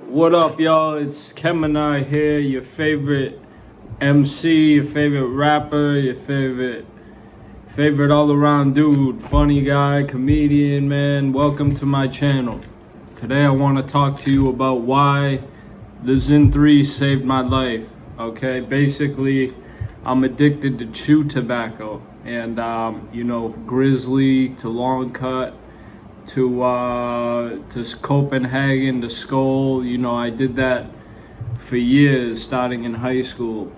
What up, y'all? It's Kemanai here, your favorite MC, your favorite rapper, your favorite all-around dude, funny guy, comedian, man. Welcome to my channel. Today I want to talk to you about why the ZYN 3 saved my life. Okay, basically, I'm addicted to chew tobacco, and grizzly to long cut to Copenhagen to Skull. I did that for years, starting in high school.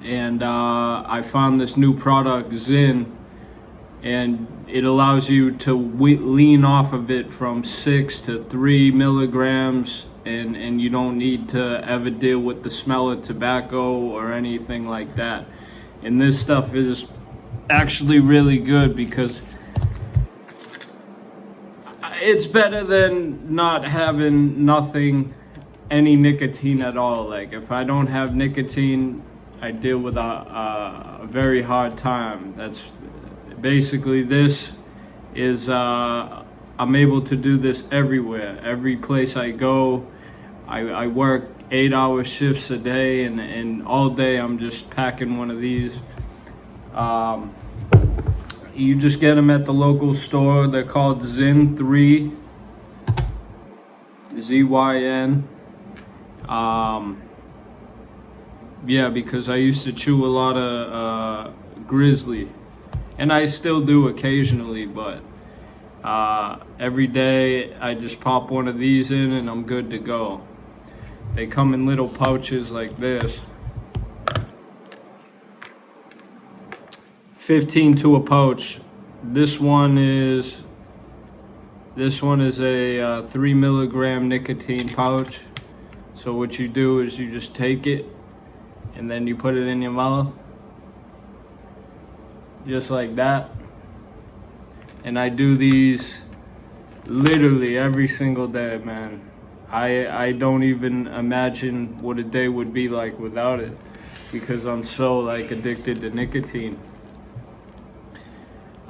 And I found this new product, ZYN, and it allows you to lean off of it from 6 to 3 milligrams, and you don't need to ever deal with the smell of tobacco or anything like that. And this stuff is actually really good because it's better than not having any nicotine at all. Like, if I don't have nicotine, I deal with a very hard time. That's basically, this is I'm able to do this everywhere, every place I go. I work 8-hour shifts a day, and all day I'm just packing one of these. You just get them at the local store. They're called ZYN 3, ZYN. Yeah, because I used to chew a lot of grizzly, and I still do occasionally, but every day I just pop one of these in and I'm good to go. They come in little pouches like this. 15 to a pouch. This one is a 3 milligram nicotine pouch. So what you do is you just take it and then you put it in your mouth, just like that. And I do these literally every single day, man. I don't even imagine what a day would be like without it, because I'm so addicted to nicotine.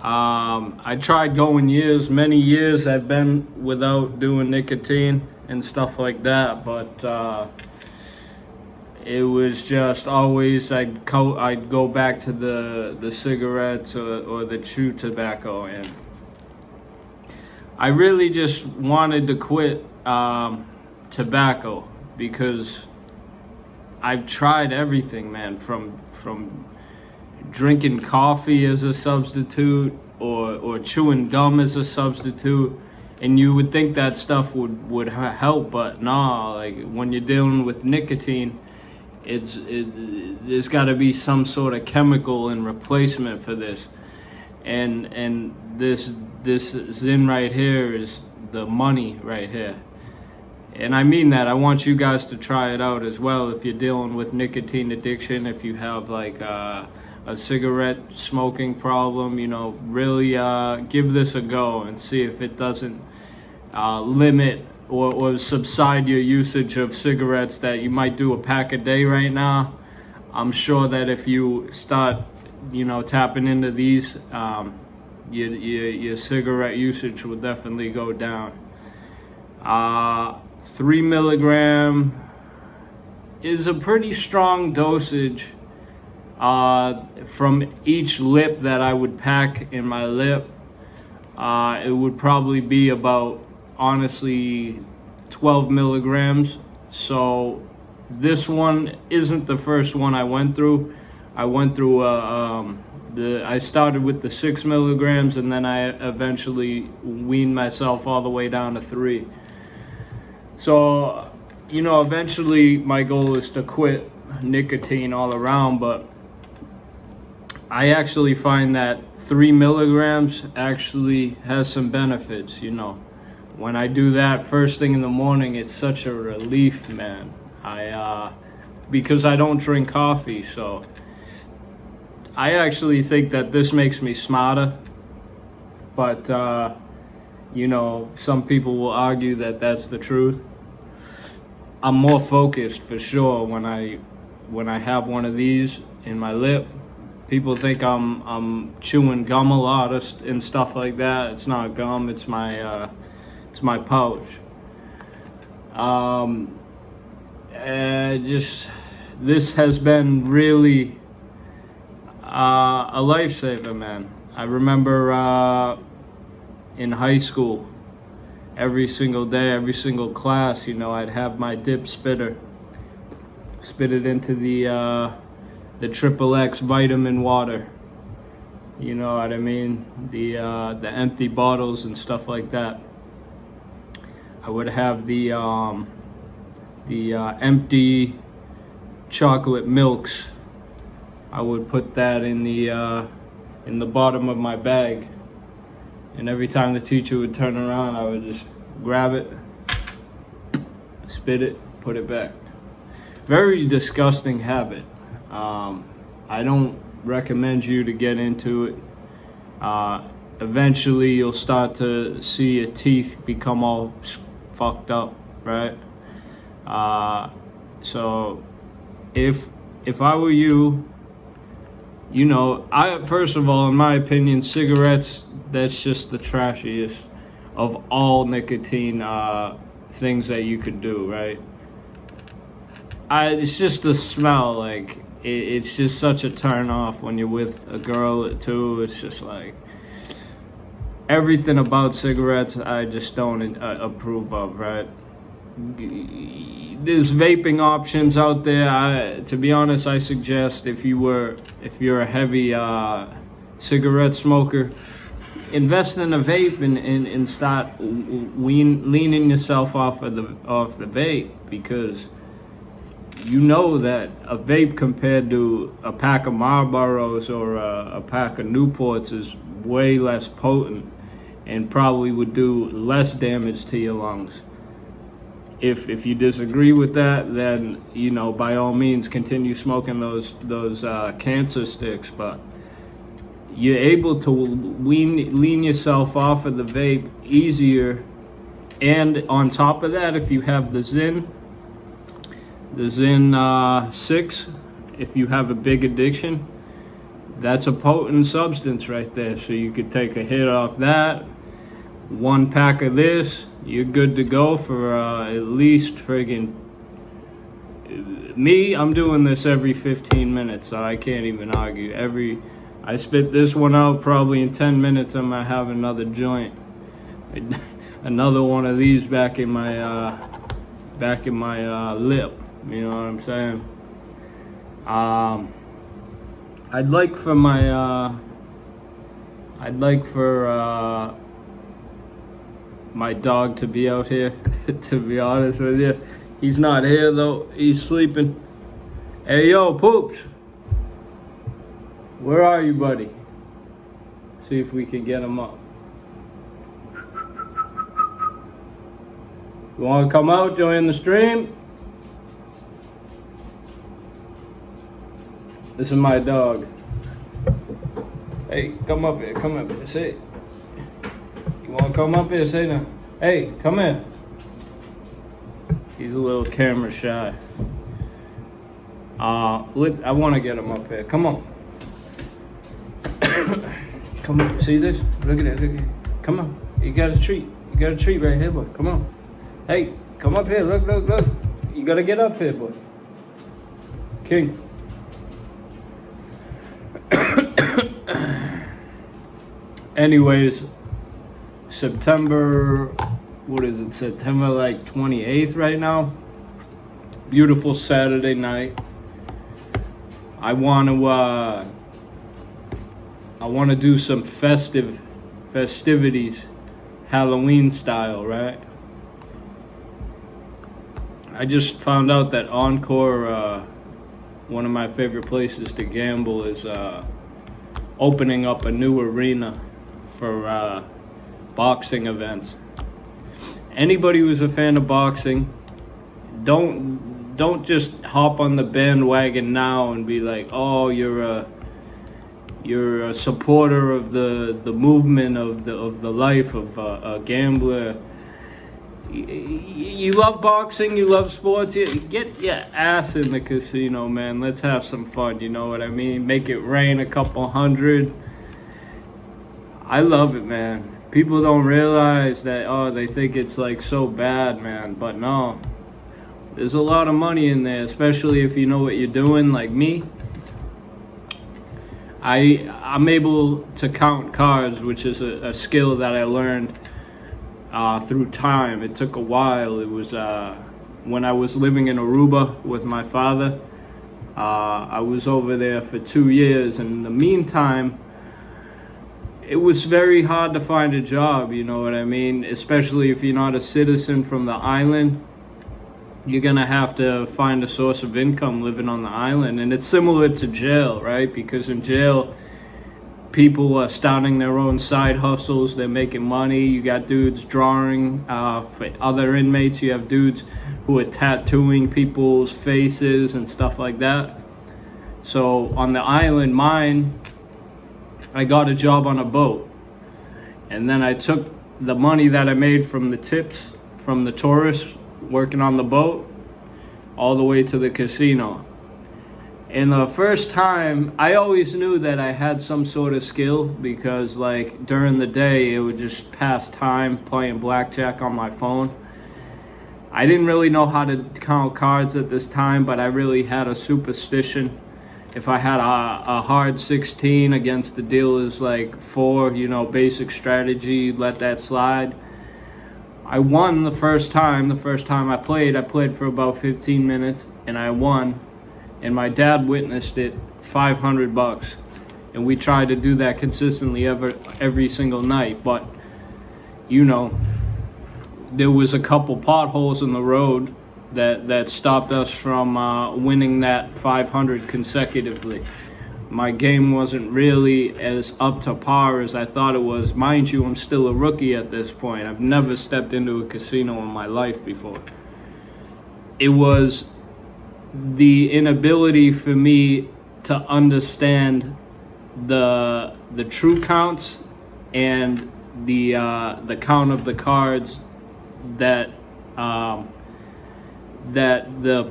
I tried going many years I've been without doing nicotine and stuff like that, but it was just always I'd go back to the cigarettes or the chew tobacco, and I really just wanted to quit tobacco because I've tried everything, man, from drinking coffee as a substitute or chewing gum as a substitute, and you would think that stuff would help, but nah. Like, when you're dealing with nicotine, there's got to be some sort of chemical in replacement for this, and this ZYN right here is the money right here. And I mean that. I want you guys to try it out as well if you're dealing with nicotine addiction, if you have a cigarette smoking problem. Really give this a go and see if it doesn't limit or subside your usage of cigarettes that you might do a pack a day right now. I'm sure that if you start tapping into these, your cigarette usage will definitely go down. 3 milligram is a pretty strong dosage. From each lip that I would pack in my lip, it would probably be about, honestly, 12 milligrams. So this one isn't the first one I went through. I went through I started with the 6 milligrams, and then I eventually weaned myself all the way down to 3. So eventually my goal is to quit nicotine all around, but I actually find that 3 milligrams actually has some benefits. When I do that first thing in the morning, it's such a relief, man. Because I don't drink coffee, so I actually think that this makes me smarter. But some people will argue that that's the truth. I'm more focused for sure when I have one of these in my lip. People think I'm chewing gum a lot and stuff like that. It's not gum. It's my pouch. Just this has been really a lifesaver, man. I remember in high school, every single day, every single class, you know, I'd have my dip spitter, spit it into the triple X vitamin water. You know what I mean? The empty bottles and stuff like that. I would have the empty chocolate milks. I would put that in the bottom of my bag, and every time the teacher would turn around, I would just grab it, spit it, put it back. Very disgusting habit. I don't recommend you to get into it. Eventually you'll start to see your teeth become all fucked up, right? So if I were you, you know, first of all, in my opinion, cigarettes, that's just the trashiest of all nicotine things that you could do, right? It's just the smell, like, it's just such a turn off when you're with a girl too. It's just like, everything about cigarettes I just don't approve of, right? There's vaping options out there. To be honest, I suggest if you're a heavy cigarette smoker, invest in a vape and start leaning yourself off the vape, because you know that a vape compared to a pack of Marlboros or a pack of Newports is way less potent and probably would do less damage to your lungs. If you disagree with that, then, you know, by all means continue smoking those cancer sticks, but you're able to lean yourself off of the vape easier. And on top of that, if you have the ZYN 6, if you have a big addiction, that's a potent substance right there. So you could take a hit off that, one pack of this, you're good to go for at least friggin', me, I'm doing this every 15 minutes, so I can't even argue. I spit this one out, probably in 10 minutes I'm gonna have another joint. Another one of these back in my lip, you know what I'm saying? I'd like for my dog to be out here, to be honest with you. He's not here though, he's sleeping. Hey yo, Poops! Where are you, buddy? See if we can get him up. You wanna come out, join the stream? This is my dog. Hey, come up here, sit. You wanna come up here, say now? Hey, come here. He's a little camera shy. I wanna get him up here, come on. Come on, see this? Look at it, come on. You got a treat right here, boy, come on. Hey, come up here, look. You gotta get up here, boy. King. Anyways, September like 28th right now. Beautiful Saturday night. I want to do some festivities, Halloween style, right? I just found out that Encore, one of my favorite places to gamble, is opening up a new arena for boxing events. Anybody who's a fan of boxing, don't just hop on the bandwagon now and be like, oh, you're a supporter of the movement of the life of a gambler. You love boxing, you love sports, get your ass in the casino, man. Let's have some fun, you know what I mean? Make it rain a couple hundred. I love it, man. People don't realize that, oh, they think it's like so bad, man. But no, there's a lot of money in there, especially if you know what you're doing, like me. I'm able to count cards, which is a skill that I learned through time. It took a while. It was when I was living in Aruba with my father. I was over there for 2 years, and in the meantime, it was very hard to find a job, you know what I mean? Especially if you're not a citizen from the island. You're gonna have to find a source of income living on the island. And it's similar to jail, right? Because in jail, people are starting their own side hustles. They're making money. You got dudes drawing for other inmates. You have dudes who are tattooing people's faces and stuff like that. So on the island, I got a job on a boat. And then I took the money that I made from the tips from the tourists working on the boat all the way to the casino. And the first time, I always knew that I had some sort of skill, because like during the day it would just pass time playing blackjack on my phone. I didn't really know how to count cards at this time, but I really had a superstition. If I had a hard 16 against the dealer's like 4, you know, basic strategy, let that slide. I won the first time. The first time I played for about 15 minutes and I won. And my dad witnessed it, $500. And we tried to do that consistently every single night. But, you know, there was a couple potholes in the road that stopped us from winning that 500 consecutively. My game wasn't really as up to par as I thought it was. Mind you, I'm still a rookie at this point. I've never stepped into a casino in my life before. It was the inability for me to understand the true counts and the count of the cards that the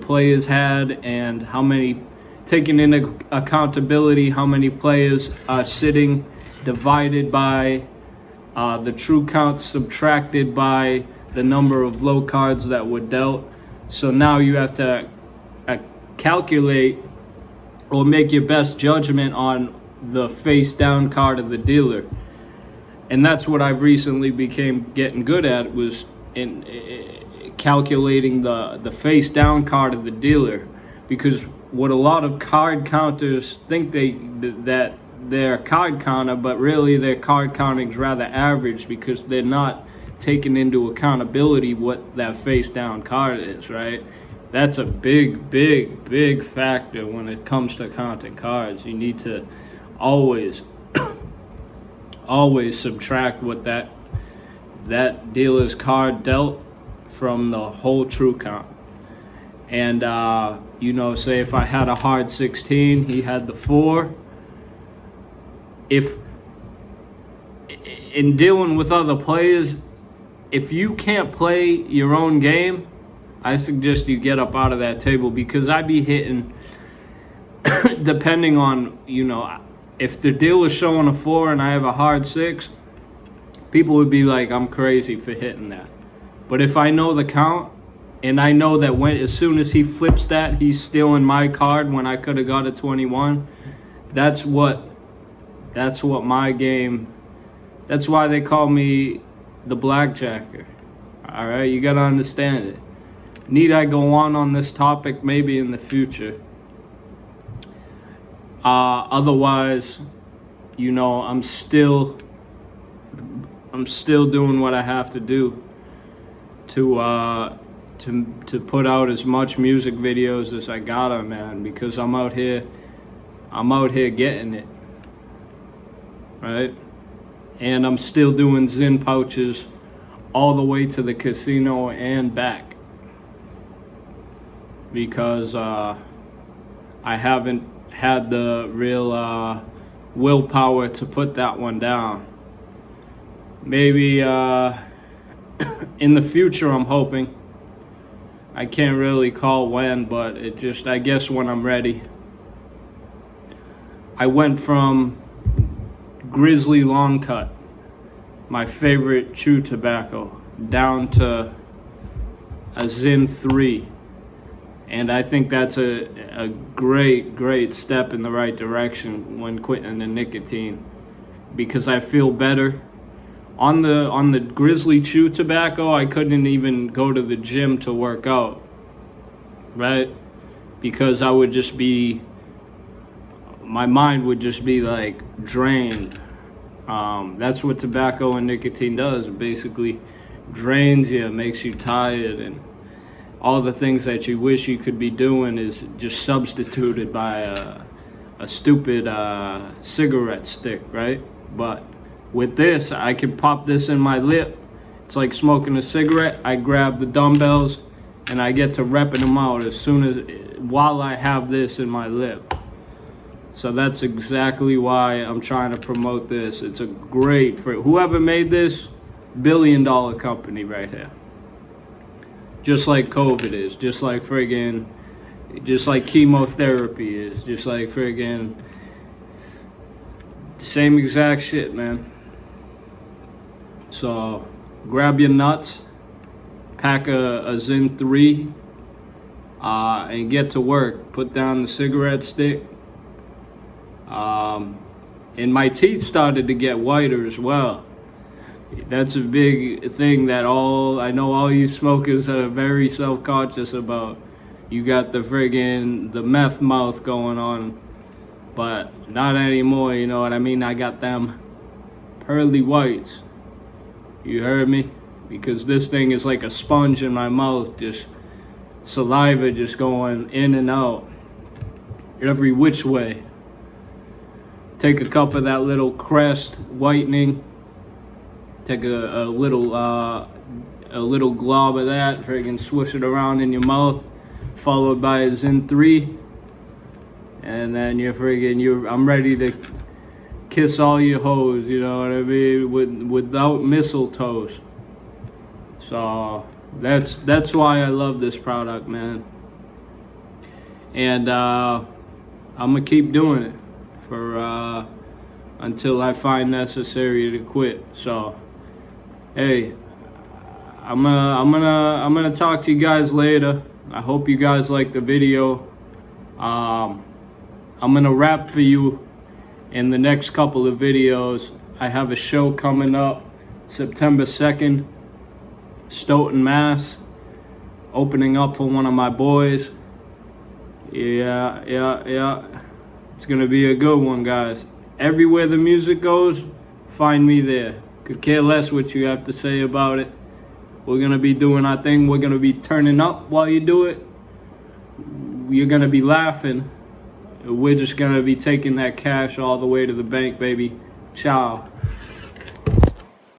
players had, and how many, taking into accountability how many players are sitting, divided by the true count subtracted by the number of low cards that were dealt. So now you have to calculate or make your best judgment on the face down card of the dealer. And that's what I've recently became getting good at, was in calculating the face down card of the dealer. Because what a lot of card counters think that they're a card counter, but really their card counting is rather average, because they're not taking into accountability what that face down card is, right? That's a big factor when it comes to counting cards. You need to always subtract what that dealer's card dealt from the whole true count. And you know, say if I had a hard 16, he had the 4. If in dealing with other players, if you can't play your own game, I suggest you get up out of that table, because I be hitting depending on, you know, if the dealer's showing a 4 and I have a hard 6, people would be like, I'm crazy for hitting that. But if I know the count, and I know that as soon as he flips that, he's stealing my card when I could have got a 21, that's what my game, that's why they call me the blackjacker. All right, you got to understand it. Need I go on this topic? Maybe in the future. Otherwise, you know, I'm still doing what I have to do to put out as much music videos as I gotta, man, because I'm out here getting it, right? And I'm still doing ZYN pouches all the way to the casino and back, because I haven't had the real willpower to put that one down. Maybe in the future, I'm hoping. I can't really call when, but I guess when I'm ready. I went from Grizzly long cut, my favorite chew tobacco, down to a ZYN 3. And I think that's a great step in the right direction when quitting the nicotine, because I feel better. On the Grizzly chew tobacco, I couldn't even go to the gym to work out, right? Because I would just be, my mind would just be like drained. That's what tobacco and nicotine does. It basically drains you, makes you tired, and all the things that you wish you could be doing is just substituted by a stupid cigarette stick, right? But with this, I can pop this in my lip. It's like smoking a cigarette. I grab the dumbbells and I get to repping them out while I have this in my lip. So that's exactly why I'm trying to promote this. It's a great, for whoever made this, $1 billion company right here. Just like COVID is, just like chemotherapy is, just like same exact shit, man. So grab your nuts, pack a ZYN 3, and get to work. Put down the cigarette stick. And my teeth started to get whiter as well. That's a big thing that I know all you smokers are very self-conscious about. You got the meth mouth going on, but not anymore, you know what I mean? I got them pearly whites. You heard me? Because this thing is like a sponge in my mouth, just saliva just going in and out, every which way. Take a cup of that little Crest whitening. Take a little glob of that, swish it around in your mouth, followed by a ZYN 3, and then I'm ready to kiss all your hoes, you know what I mean, without mistletoes. So that's why I love this product, man. And I'm gonna keep doing it for until I find necessary to quit. So hey, I'm gonna talk to you guys later. I hope you guys like the video. I'm gonna wrap for you in the next couple of videos. I have a show coming up September 2nd, Stoughton, Mass. Opening up for one of my boys. Yeah. It's gonna be a good one, guys. Everywhere the music goes, find me there. Could care less what you have to say about it. We're gonna be doing our thing. We're gonna be turning up while you do it. You're gonna be laughing. We're just gonna be taking that cash all the way to the bank, baby. Ciao.